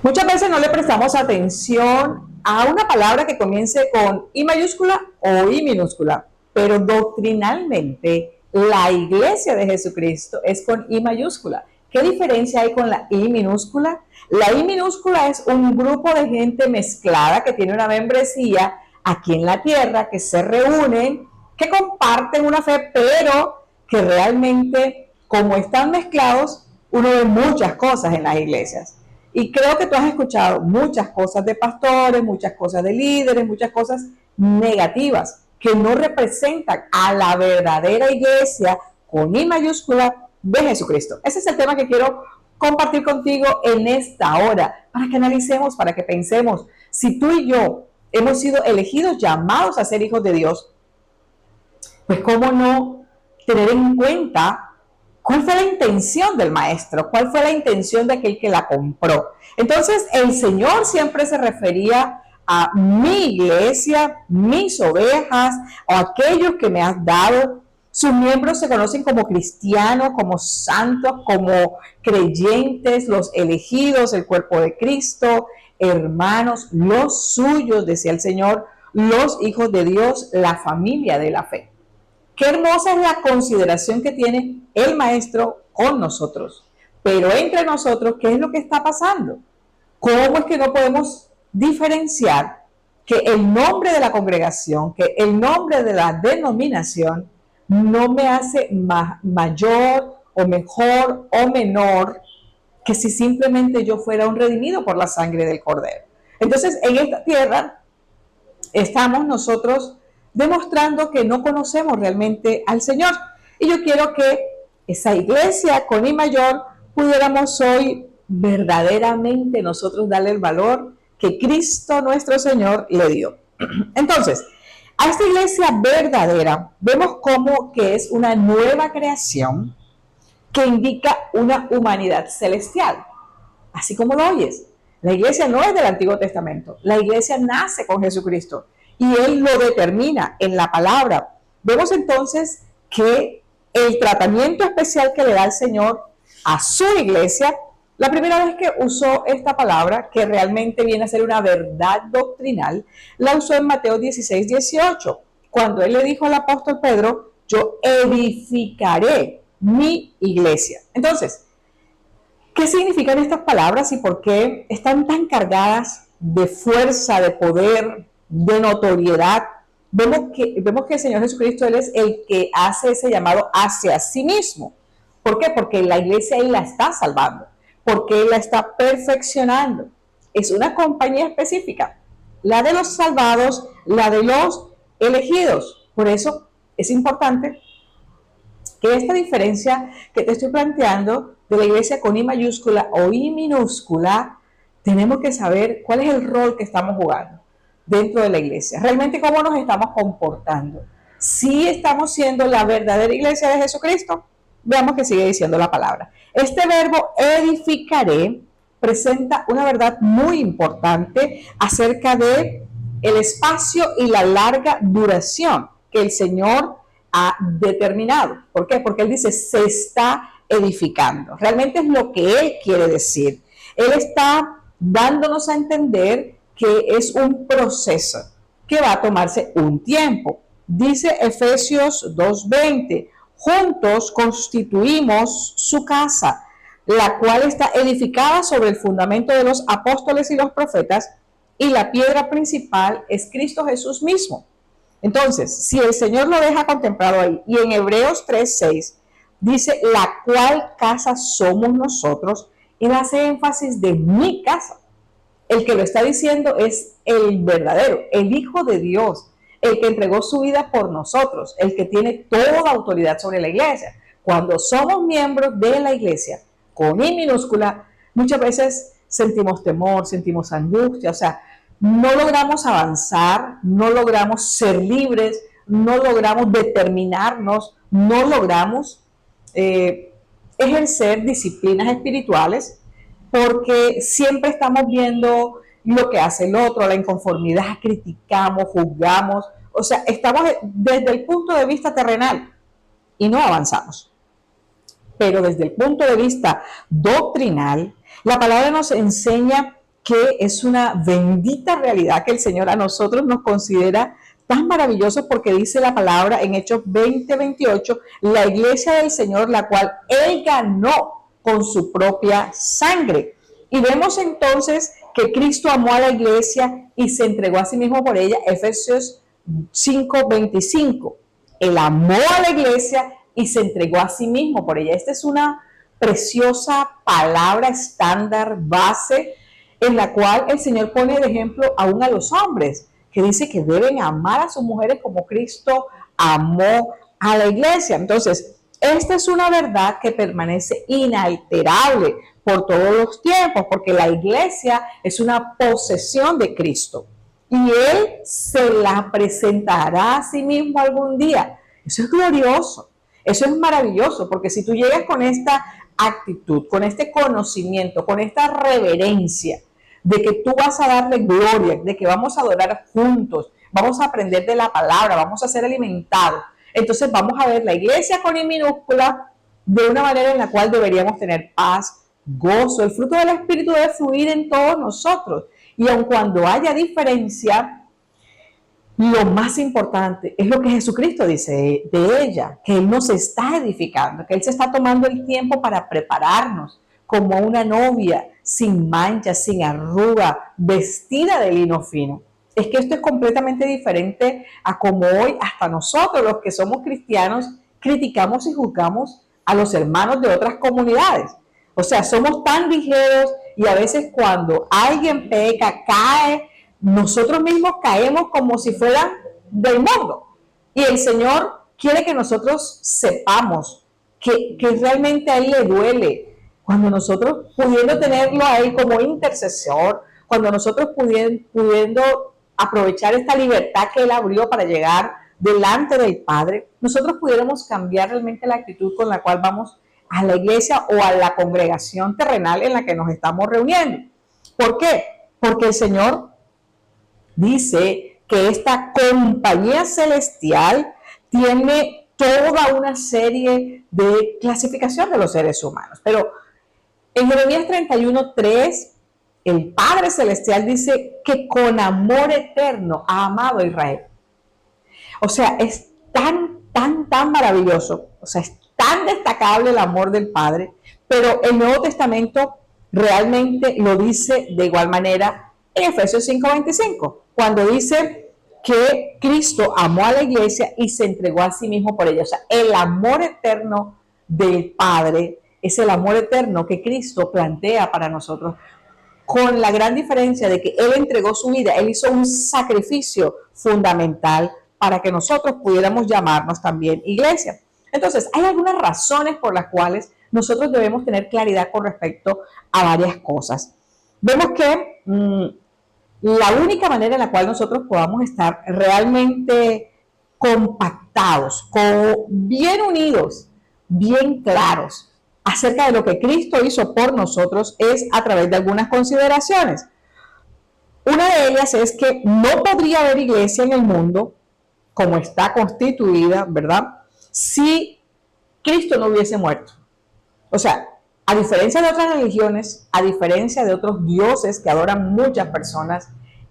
Muchas veces no le prestamos atención a una palabra que comience con I mayúscula o I minúscula, pero doctrinalmente la iglesia de Jesucristo es con I mayúscula. ¿Qué diferencia hay con la I minúscula? La I minúscula es un grupo de gente mezclada que tiene una membresía aquí en la tierra, que se reúnen, que comparten una fe, pero que realmente, como están mezclados, uno ve muchas cosas en las iglesias. Y creo que tú has escuchado muchas cosas de pastores, muchas cosas de líderes, muchas cosas negativas que no representan a la verdadera iglesia con I mayúscula de Jesucristo. Ese es el tema que quiero compartir contigo en esta hora, para que analicemos, para que pensemos. Si tú y yo hemos sido elegidos, llamados a ser hijos de Dios, pues cómo no tener en cuenta cuál fue la intención del maestro, cuál fue la intención de aquel que la compró. Entonces el Señor siempre se refería a mi iglesia, mis ovejas, o aquellos que me has dado. Sus miembros se conocen como cristianos, como santos, como creyentes, los elegidos, el cuerpo de Cristo, hermanos, los suyos, decía el Señor, los hijos de Dios, la familia de la fe. Qué hermosa es la consideración que tiene el maestro con nosotros. Pero entre nosotros, ¿qué es lo que está pasando? ¿Cómo es que no podemos diferenciar que el nombre de la congregación, que el nombre de la denominación no me hace mayor o mejor o menor que si simplemente yo fuera un redimido por la sangre del Cordero? Entonces, en esta tierra estamos nosotros demostrando que no conocemos realmente al Señor. Y yo quiero que esa iglesia con I mayor pudiéramos hoy verdaderamente nosotros darle el valor que Cristo nuestro Señor le dio. Entonces, a esta iglesia verdadera vemos como que es una nueva creación que indica una humanidad celestial, así como lo oyes. La iglesia no es del Antiguo Testamento, la iglesia nace con Jesucristo y Él lo determina en la palabra. Vemos entonces que el tratamiento especial que le da el Señor a su iglesia, la primera vez que usó esta palabra, que realmente viene a ser una verdad doctrinal, la usó en Mateo 16:18, cuando Él le dijo al apóstol Pedro, yo edificaré mi iglesia. Entonces, ¿qué significan estas palabras y por qué están tan cargadas de fuerza, de poder, de notoriedad? Vemos que el Señor Jesucristo, Él es el que hace ese llamado hacia sí mismo. ¿Por qué? Porque la iglesia Él la está salvando, porque Él la está perfeccionando. Es una compañía específica, la de los salvados, la de los elegidos. Por eso es importante que esta diferencia que te estoy planteando de la iglesia con I mayúscula o I minúscula, tenemos que saber cuál es el rol que estamos jugando dentro de la iglesia. Realmente cómo nos estamos comportando. Si estamos siendo la verdadera iglesia de Jesucristo, veamos que sigue diciendo la palabra. Este verbo edificaré presenta una verdad muy importante acerca de el espacio y la larga duración que el Señor ha determinado. ¿Por qué? Porque Él dice, se está edificando. Realmente es lo que Él quiere decir. Él está dándonos a entender que es un proceso que va a tomarse un tiempo. Dice Efesios 2:20, juntos constituimos su casa, la cual está edificada sobre el fundamento de los apóstoles y los profetas, y la piedra principal es Cristo Jesús mismo. Entonces, si el Señor lo deja contemplado ahí, y en Hebreos 3:6 dice, la cual casa somos nosotros, Él hace énfasis de mi casa. El que lo está diciendo es el verdadero, el Hijo de Dios, el que entregó su vida por nosotros, el que tiene toda autoridad sobre la iglesia. Cuando somos miembros de la iglesia, con I minúscula, muchas veces sentimos temor, sentimos angustia, o sea, no logramos avanzar, no logramos ser libres, no logramos determinarnos, no logramos ejercer disciplinas espirituales, porque siempre estamos viendo lo que hace el otro, la inconformidad, criticamos, juzgamos, o sea, estamos desde el punto de vista terrenal y no avanzamos. Pero desde el punto de vista doctrinal, la palabra nos enseña que es una bendita realidad que el Señor a nosotros nos considera tan maravilloso, porque dice la palabra en Hechos 20:28, la iglesia del Señor, la cual Él ganó con su propia sangre. Y vemos entonces que Cristo amó a la iglesia y se entregó a sí mismo por ella, Efesios 5:25. Él amó a la iglesia y se entregó a sí mismo por ella. Esta es una preciosa palabra estándar, base, en la cual el Señor pone de ejemplo aún a los hombres, que dice que deben amar a sus mujeres como Cristo amó a la iglesia. Entonces, esta es una verdad que permanece inalterable por todos los tiempos, porque la iglesia es una posesión de Cristo y Él se la presentará a sí mismo algún día. Eso es glorioso, eso es maravilloso, porque si tú llegas con esta actitud, con este conocimiento, con esta reverencia de que tú vas a darle gloria, de que vamos a adorar juntos, vamos a aprender de la palabra, vamos a ser alimentados, entonces vamos a ver la iglesia con I minúscula de una manera en la cual deberíamos tener paz, gozo, el fruto del Espíritu debe fluir en todos nosotros. Y aun cuando haya diferencia, lo más importante es lo que Jesucristo dice de ella, que Él nos está edificando, que Él se está tomando el tiempo para prepararnos como una novia sin mancha, sin arruga, vestida de lino fino. Es que esto es completamente diferente a como hoy hasta nosotros, los que somos cristianos, criticamos y juzgamos a los hermanos de otras comunidades. O sea, somos tan ligeros y a veces cuando alguien peca, cae, nosotros mismos caemos como si fueran del mundo. Y el Señor quiere que nosotros sepamos que realmente a Él le duele. Cuando nosotros, pudiendo tenerlo a Él como intercesor, cuando nosotros pudiendo aprovechar esta libertad que Él abrió para llegar delante del Padre, nosotros pudiéramos cambiar realmente la actitud con la cual vamos a la iglesia o a la congregación terrenal en la que nos estamos reuniendo. ¿Por qué? Porque el Señor dice que esta compañía celestial tiene toda una serie de clasificación de los seres humanos. Pero en Jeremías 31:3, el Padre Celestial dice que con amor eterno ha amado a Israel. O sea, es tan maravilloso, o sea, es tan destacable el amor del Padre, pero el Nuevo Testamento realmente lo dice de igual manera en Efesios 5:25, cuando dice que Cristo amó a la iglesia y se entregó a sí mismo por ella. O sea, el amor eterno del Padre es el amor eterno que Cristo plantea para nosotros, con la gran diferencia de que Él entregó su vida, Él hizo un sacrificio fundamental para que nosotros pudiéramos llamarnos también iglesia. Entonces, hay algunas razones por las cuales nosotros debemos tener claridad con respecto a varias cosas. Vemos que la única manera en la cual nosotros podamos estar realmente compactados, bien unidos, bien claros acerca de lo que Cristo hizo por nosotros es a través de algunas consideraciones. Una de ellas es que no podría haber iglesia en el mundo como está constituida, ¿verdad?, si Cristo no hubiese muerto. O sea, a diferencia de otras religiones, a diferencia de otros dioses que adoran muchas personas,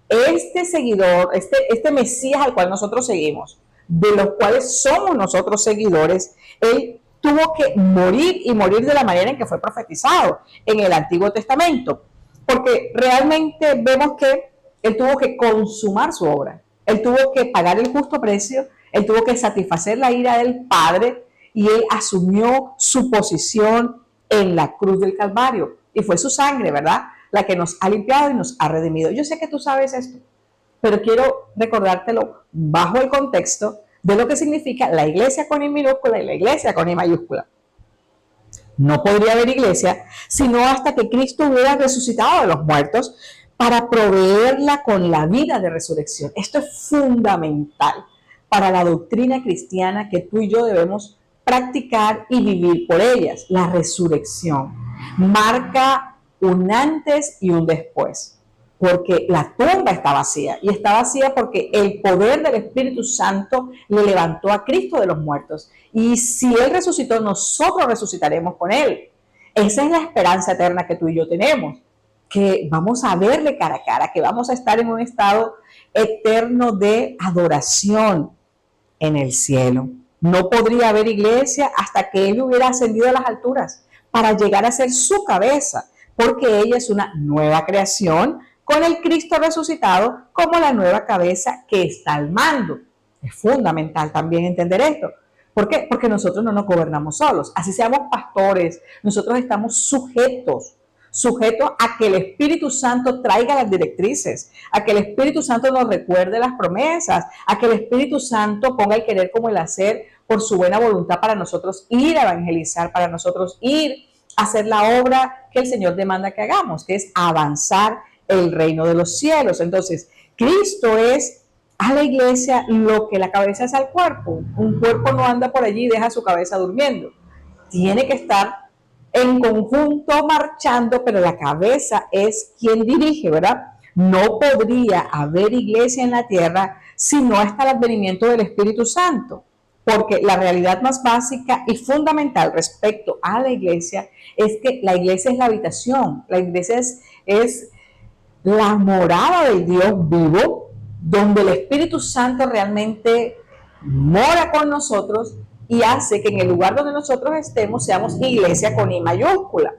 este seguidor, este Mesías al cual nosotros seguimos, de los cuales somos nosotros seguidores, Él tuvo que morir y morir de la manera en que fue profetizado en el Antiguo Testamento, porque realmente vemos que Él tuvo que consumar su obra, Él tuvo que pagar el justo precio, Él tuvo que satisfacer la ira del Padre y Él asumió su posición en la cruz del Calvario y fue su sangre, ¿verdad?, la que nos ha limpiado y nos ha redimido. Yo sé que tú sabes esto, pero quiero recordártelo bajo el contexto de lo que significa la iglesia con I minúscula y la iglesia con I mayúscula. No podría haber iglesia sino hasta que Cristo hubiera resucitado de los muertos para proveerla con la vida de resurrección. Esto es fundamental para la doctrina cristiana que tú y yo debemos practicar y vivir por ellas. La resurrección marca un antes y un después, porque la tumba está vacía, y está vacía porque el poder del Espíritu Santo le levantó a Cristo de los muertos, y si Él resucitó, nosotros resucitaremos con Él. Esa es la esperanza eterna que tú y yo tenemos. que vamos a verle cara a cara, que vamos a estar en un estado eterno de adoración en el cielo. No podría haber iglesia hasta que Él hubiera ascendido a las alturas para llegar a ser su cabeza, porque ella es una nueva creación con el Cristo resucitado como la nueva cabeza que está al mando. Es fundamental también entender esto. ¿Por qué? Porque nosotros no nos gobernamos solos. Así seamos pastores, nosotros estamos sujetos a que el Espíritu Santo traiga las directrices, a que el Espíritu Santo nos recuerde las promesas, a que el Espíritu Santo ponga el querer como el hacer por su buena voluntad para nosotros ir a evangelizar, para nosotros ir a hacer la obra que el Señor demanda que hagamos, que es avanzar el reino de los cielos. Entonces, Cristo es a la iglesia lo que la cabeza es al cuerpo. Un cuerpo no anda por allí y deja su cabeza durmiendo. Tiene que estar en conjunto marchando, pero la cabeza es quien dirige, ¿verdad? No podría haber iglesia en la tierra si no está el advenimiento del Espíritu Santo, porque la realidad más básica y fundamental respecto a la iglesia es que la iglesia es la habitación, la iglesia es la morada del Dios vivo, donde el Espíritu Santo realmente mora con nosotros y hace que en el lugar donde nosotros estemos seamos iglesia con I mayúscula.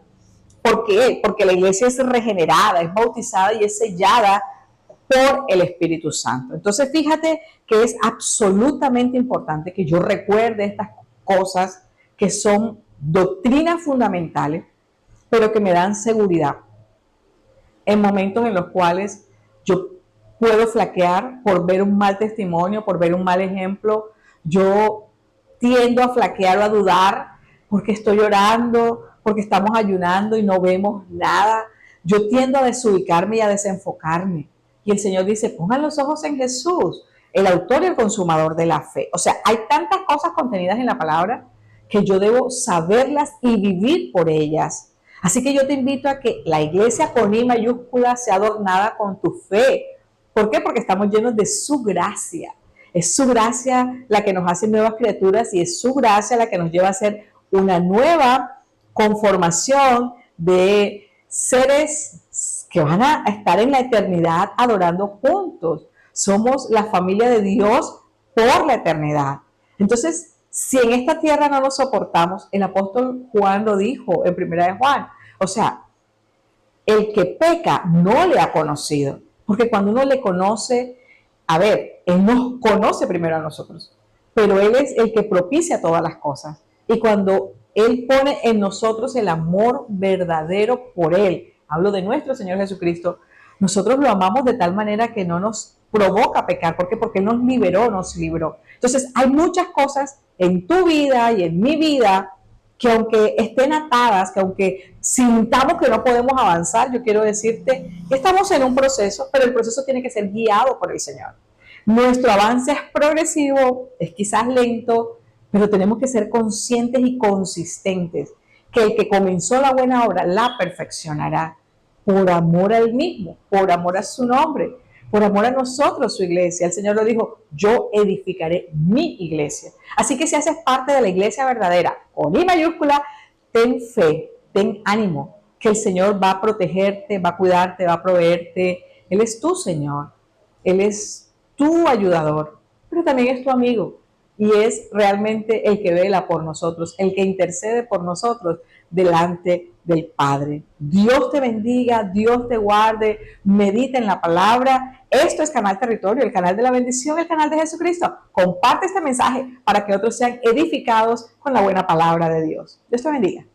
¿Por qué? Porque la iglesia es regenerada, es bautizada y es sellada por el Espíritu Santo. Entonces, fíjate que es absolutamente importante que yo recuerde estas cosas que son doctrinas fundamentales, pero que me dan seguridad en momentos en los cuales yo puedo flaquear por ver un mal testimonio, por ver un mal ejemplo. Yo tiendo a flaquear o a dudar porque estoy orando, porque estamos ayunando y no vemos nada. Yo tiendo a desubicarme y a desenfocarme. Y el Señor dice, pongan los ojos en Jesús, el autor y el consumador de la fe. O sea, hay tantas cosas contenidas en la palabra que yo debo saberlas y vivir por ellas. Así que yo te invito a que la iglesia con I mayúscula sea adornada con tu fe. ¿Por qué? Porque estamos llenos de su gracia. Es su gracia la que nos hace nuevas criaturas y es su gracia la que nos lleva a ser una nueva conformación de seres que van a estar en la eternidad adorando juntos. Somos la familia de Dios por la eternidad. Entonces, si en esta tierra no nos soportamos, el apóstol Juan lo dijo en Primera de Juan, o sea, el que peca no le ha conocido, porque cuando uno le conoce, a ver, Él nos conoce primero a nosotros, pero Él es el que propicia todas las cosas. Y cuando Él pone en nosotros el amor verdadero por Él, hablo de nuestro Señor Jesucristo, nosotros lo amamos de tal manera que no nos provoca pecar. ¿Por qué? Porque Él nos liberó, nos libró. Entonces, hay muchas cosas en tu vida y en mi vida que aunque estén atadas, que aunque sintamos que no podemos avanzar, yo quiero decirte que estamos en un proceso, pero el proceso tiene que ser guiado por el Señor. Nuestro avance es progresivo, es quizás lento, pero tenemos que ser conscientes y consistentes que el que comenzó la buena obra la perfeccionará por amor a Él mismo, por amor a su nombre, por amor a nosotros, su iglesia. El Señor lo dijo, yo edificaré mi iglesia. Así que si haces parte de la iglesia verdadera, con I mayúscula, ten fe, ten ánimo, que el Señor va a protegerte, va a cuidarte, va a proveerte. Él es tu Señor, Él es tu ayudador, pero también es tu amigo. Y es realmente el que vela por nosotros, el que intercede por nosotros delante del Padre. Dios te bendiga, Dios te guarde, medita en la palabra. Esto es Canal Territorio, el canal de la bendición, el canal de Jesucristo. Comparte este mensaje para que otros sean edificados con la buena palabra de Dios. Dios te bendiga.